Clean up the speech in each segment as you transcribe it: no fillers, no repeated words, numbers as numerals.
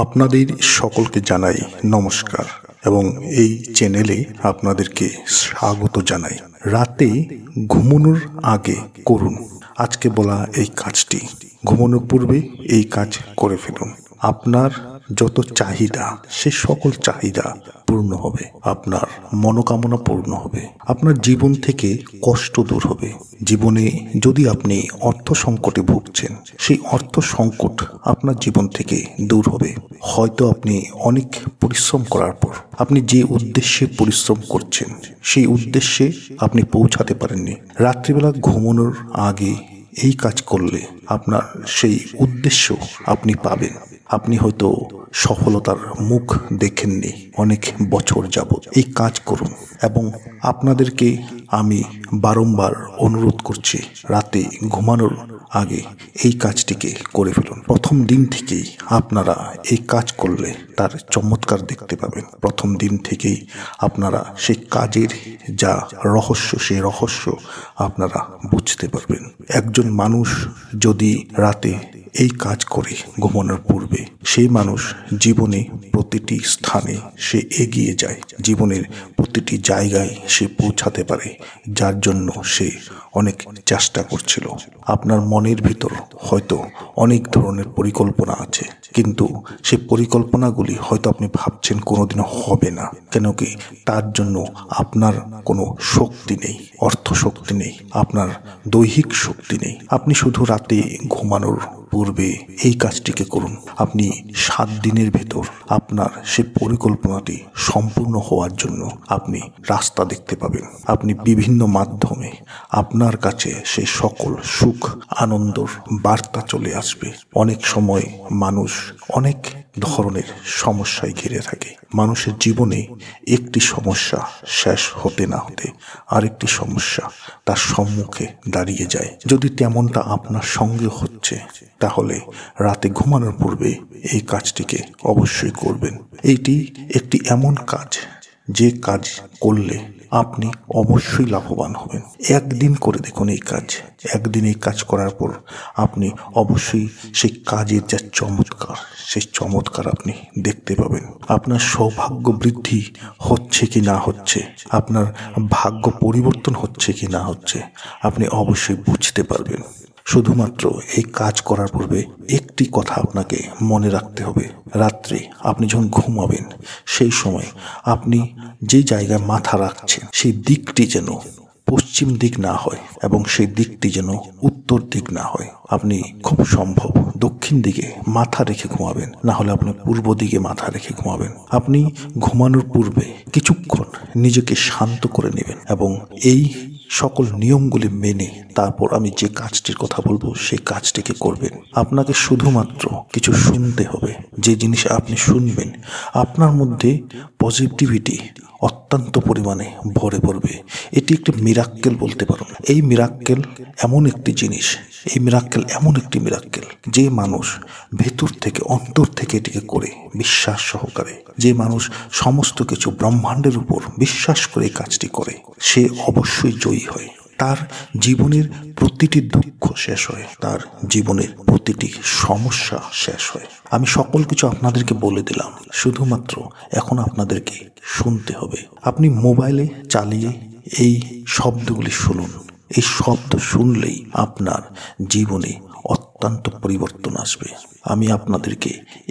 আপনাদের সকলকে জানাই নমস্কার এবং এই চ্যানেলে আপনাদেরকে স্বাগত জানাই। রাতে ঘুমানোর আগে করুন আজকে বলা এই কাজটি। ঘুমানোর পূর্বে এই কাজ করে ফেলুন। আপনার যত চাহিদা সে সকল চাহিদা পূর্ণ হবে, আপনার মনোকামনা পূর্ণ হবে, আপনার জীবন থেকে কষ্ট দূর হবে। জীবনে যদি আপনি অর্থ সংকটে ভুগছেন, সেই অর্থ সংকট আপনার জীবন থেকে দূর হবে। হয়তো আপনি অনেক পরিশ্রম করার পর আপনি যে উদ্দেশ্যে পরিশ্রম করছেন সেই উদ্দেশ্যে আপনি পৌঁছাতে পারেননি। রাত্রিবেলা ঘুমানোর আগে এই কাজ করলে আপনার সেই উদ্দেশ্য আপনি পাবেন। আপনি হয়তো সফলতার মুখ দেখেননি অনেক বছর যাবত। এই কাজ করুন এবং আপনাদেরকে আমি বারংবার অনুরোধ করছি, রাতে ঘুমানোর আগে এই কাজটিকে করে ফেলুন। প্রথম দিন থেকেই আপনারা এই কাজ করলে তার চমৎকার দেখতে পাবেন। প্রথম দিন থেকেই আপনারা সেই কাজের যা রহস্য, সেই রহস্য আপনারা বুঝতে পারবেন। একজন মানুষ যদি রাতে এই কাজ করে ঘুমানোর পূর্বে, সেই মানুষ জীবনে প্রতিটি স্থানে সে এগিয়ে যায়, জীবনের প্রতিটি জায়গায় সে পৌঁছাতে পারে, যার জন্য সে অনেক চেষ্টা করছিল। আপনার মনের ভিতর হয়তো অনেক ধরনের পরিকল্পনা আছে, কিন্তু সেই পরিকল্পনাগুলি হয়তো আপনি ভাবছেন কোনোদিনও হবে না। কেন কি? তার জন্য আপনার কোনো শক্তি নেই, অর্থ শক্তি নেই, আপনার দৈহিক শক্তি নেই। আপনি শুধু রাতে ঘুমানোর পূর্বে এই কাজটিকে করুন। আপনি 7 দিনের ভেতর আপনার সেই পরিকল্পনাটি সম্পূর্ণ হওয়ার জন্য আপনি রাস্তা দেখতে পাবেন। আপনি বিভিন্ন মাধ্যমে আপনার কাছে সেই সকল সুখ আনন্দর বার্তা চলে আসবে। অনেক সময় মানুষ অনেক ধরনের সমস্যায় ঘিরে থাকে। মানুষের জীবনে একটি সমস্যা শেষ হতে না হতে আরেকটি সমস্যা তার সম্মুখে দাঁড়িয়ে যায়। যদি তেমনটা আপনার সঙ্গে হচ্ছে, তাহলে রাতে ঘুমানোর পূর্বে এই কাজটিকে অবশ্যই করবেন। এইটি একটি এমন কাজ যে কাজ করলে আপনি অবশ্যই লাভবান হবেন। একদিন করে দেখুন এই কাজ। একদিন এই কাজ করার পর আপনি অবশ্যই সেই কাজের যা চমৎকার, সেই চমৎকার আপনি দেখতে পাবেন। আপনার সৌভাগ্য বৃদ্ধি হচ্ছে কি না হচ্ছে, আপনার ভাগ্য পরিবর্তন হচ্ছে কি না হচ্ছে, আপনি অবশ্যই বুঝতে পারবেন। শুধুমাত্র এই কাজ করার পূর্বে একটি কথা আপনাকে মনে রাখতে হবে। রাত্রে আপনি যখন ঘুমাবেন, সেই সময় আপনি যে জায়গায় মাথা রাখছেন সেই দিকটি যেন পশ্চিম দিক না হয় এবং সেই দিকটি যেন উত্তর দিক না হয়। আপনি খুব সম্ভব দক্ষিণ দিকে মাথা রেখে ঘুমাবেন, না হলে আপনি পূর্ব দিকে মাথা রেখে ঘুমাবেন। আপনি ঘুমানোর পূর্বে কিছুক্ষণ নিজেকে শান্ত করে নেবেন এবং এই সকল নিয়মগুলি মেনে তারপর আমি যে কাজটির কথা বলবো সেই কাজটিকে করবেন। আপনাকে শুধুমাত্র কিছু শুনতে হবে। যে জিনিস আপনি শুনবেন, আপনার মধ্যে পজিটিভিটি অত্যন্ত পরিমাণে ভরে পড়বে। এটি একটি মিরাক্কেল বলতে পারুন। এই মিরাক্কেল এমন একটি জিনিস, এই মিরাক্কেল এমন একটি মিরাক্কেল যে মানুষ ভেতর থেকে, অন্তর থেকে এটিকে করে বিশ্বাস সহকারে, যে মানুষ সমস্ত কিছু ব্রহ্মাণ্ডের উপর বিশ্বাস করে এই কাজটি করে, সে অবশ্যই জয়ী হয়। তার জীবনের প্রতিটি দুঃখ শেষ হয়, তার জীবনের প্রতিটি সমস্যা শেষ হয়। আমি সকল কিছু আপনাদেরকে বলে দিলাম, শুধুমাত্র এখন আপনাদেরকে শুনতে হবে। আপনি মোবাইলে চালিয়ে এই শব্দগুলি শুনুন। এই শব্দ শুনলেই আপনার জীবনে অত্যন্ত পরিবর্তন আসবে। আমি আপনাদেরকে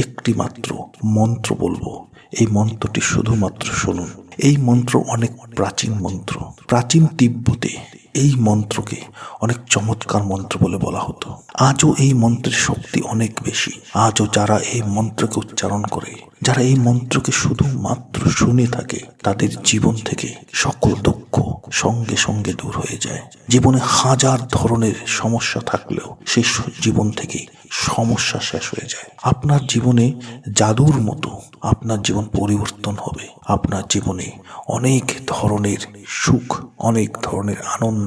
একটি মাত্র মন্ত্র বলবো, এই মন্ত্রটি শুধুমাত্র শুনুন। এই মন্ত্র অনেক প্রাচীন মন্ত্র। প্রাচীন তিব্বতে এই মন্ত্রকে অনেক চমৎকার মন্ত্র বলে বলা হতো। আজও এই মন্ত্রের শক্তি অনেক বেশি। আজও যারা এই মন্ত্রকে উচ্চারণ করে, যারা এই মন্ত্রকে শুধুমাত্র শুনে থাকে, তাদের জীবন থেকে সকল দুঃখ সঙ্গে সঙ্গে দূর হয়ে যায়। জীবনে হাজার ধরনের সমস্যা থাকলেও সেই জীবন থেকে সমস্যা শেষ হয়ে যায়। আপনার জীবনে জাদুর মতো আপনার জীবন পরিবর্তন হবে। আপনার জীবনে অনেক ধরনের সুখ, অনেক ধরনের আনন্দ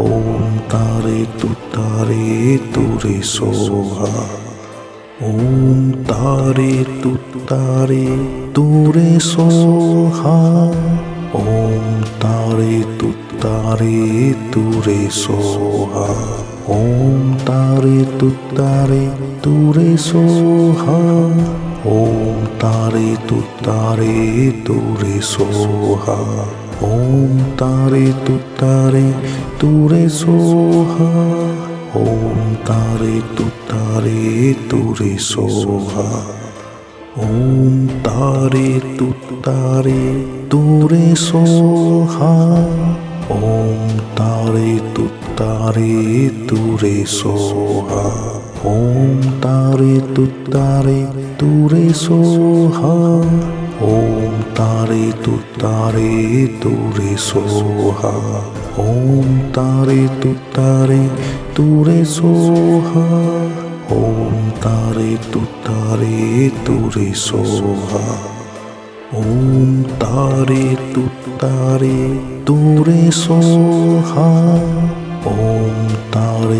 ओम तारे तुरे सोहा। ओम तारे तुरे सोहा। ओम तारे तुरे सोहा। ओम तारे तुरे सोहा। ओम तारे तुरे सोहा। ओम तारे तुरे सोहा। ओम तारे तुरे सोहा। ओम तारे तुरे सोहा। ओम तारे तुरे सोहा। ओम तारे तुरे सोहा। ओम तारे तुरे सोहा। ओम तारे तुरे सोहा। ओम तारे तुरे सोहा। ओम तारे तुरे सोहा। ओम तारे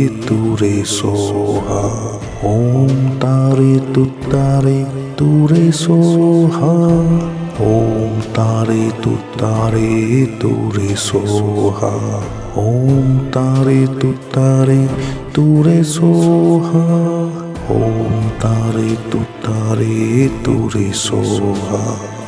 तुरे सोहा। ओम तारे तुरे सोहा। ओम तारे तुरे सोहा। ओम तारे तुरे सोहा। ओम तारे तुरे सोहा।